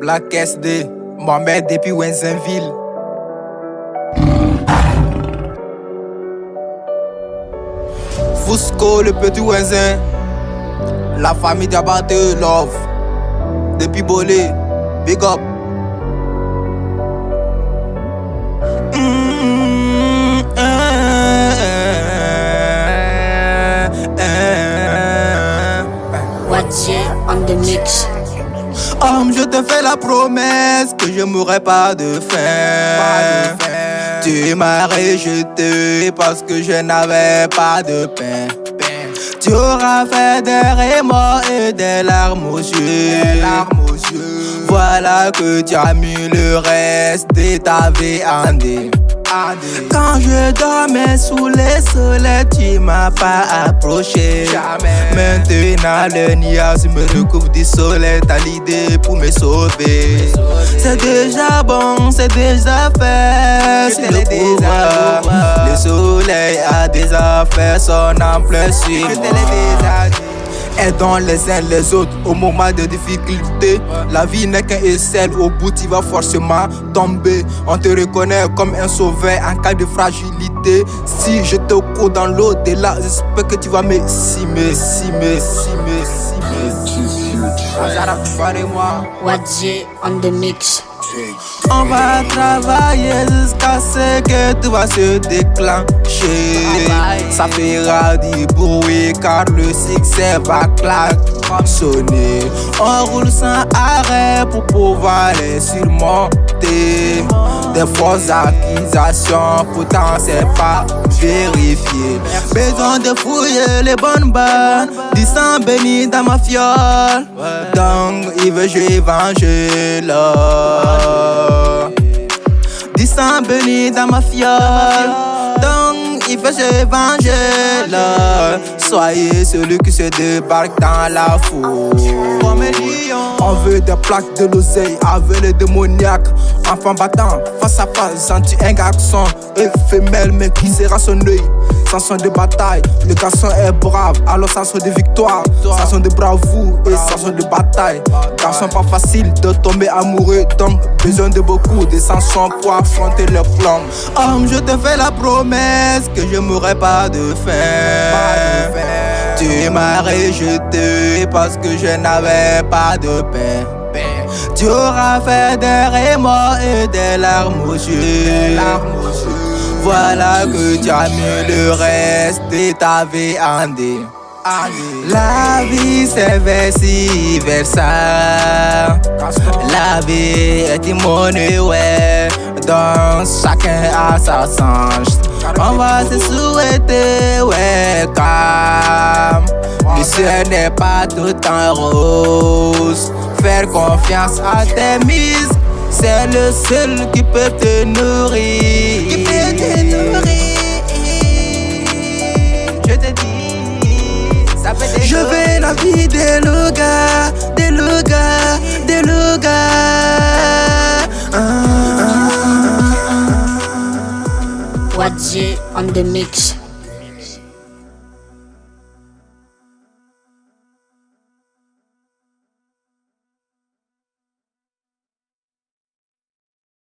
Black SD, Mohamed depuis Wenzenville. Fusco, le petit Wenzen. La famille Diabate Love. Depuis Bolé, big up. Wadji on the mix. Homme, je te fais la promesse que je mourrai pas de faim. Tu m'as rejeté parce que je n'avais pas de pain. Tu auras fait des remords et des larmes aux yeux. Voilà que tu as mis le reste de ta vie en dé. Quand je dormais sous les soleils, tu m'as pas approché. Maintenant le nuage me recouvre du soleil. T'as l'idée pour me sauver. C'est déjà bon, c'est déjà fait. C'est le pouvoir. Le soleil a déjà fait son ampleur sur moi. Aidons les uns les autres au moment de difficulté. La vie n'est qu'un essai, au bout tu vas forcément tomber. On te reconnaît comme un sauveur en cas de fragilité. Si je te cours dans l'au-delà, j'espère que tu vas me simer. Wadji on the mix. On va travailler jusqu'à ce que tout va se déclencher. Ça fera du bruit car le succès va klaxonner. On roule sans arrêt pour pouvoir les surmonter. Des fausses accusations, pourtant c'est pas vérifié. Besoin de fouiller les bonnes bandes, du sang béni dans ma fiole. Donc il veut jouer venger l'or. Du sang béni dans ma fiole. Donc il veut se venger l'or. Soyez celui qui se débarque dans la foule. On veut des plaques de l'oseille avec les démoniaques. Enfant battant, face à face, senti un garçon et femelle, mais qui sera son œil. Sans son de bataille, le garçon est brave, alors ça son de victoire, ça son de bravoure et ça son de bataille. Garçon pas facile de tomber amoureux, donc besoin de beaucoup de sanctions pour affronter le plan. Homme, je te fais la promesse que je mourrai pas de faim. Tu m'as rejeté parce que je n'avais pas de pain. Tu auras fait des remords et des larmes aux yeux. Voilà que tu as mis le reste de ta vie en dé. La vie c'est vice versa. La vie est une monnaie, ouais. Donc chacun a sa chance. On va se souhaiter, ouais, calme. Le ciel n'est pas tout en rose. Faire confiance à tes mises, c'est le seul qui peut te nourrir. Je te dis, ça peut te. Je veux la vie des loups-gars, des loups-gars, des loups-gars. Wadji on the mix.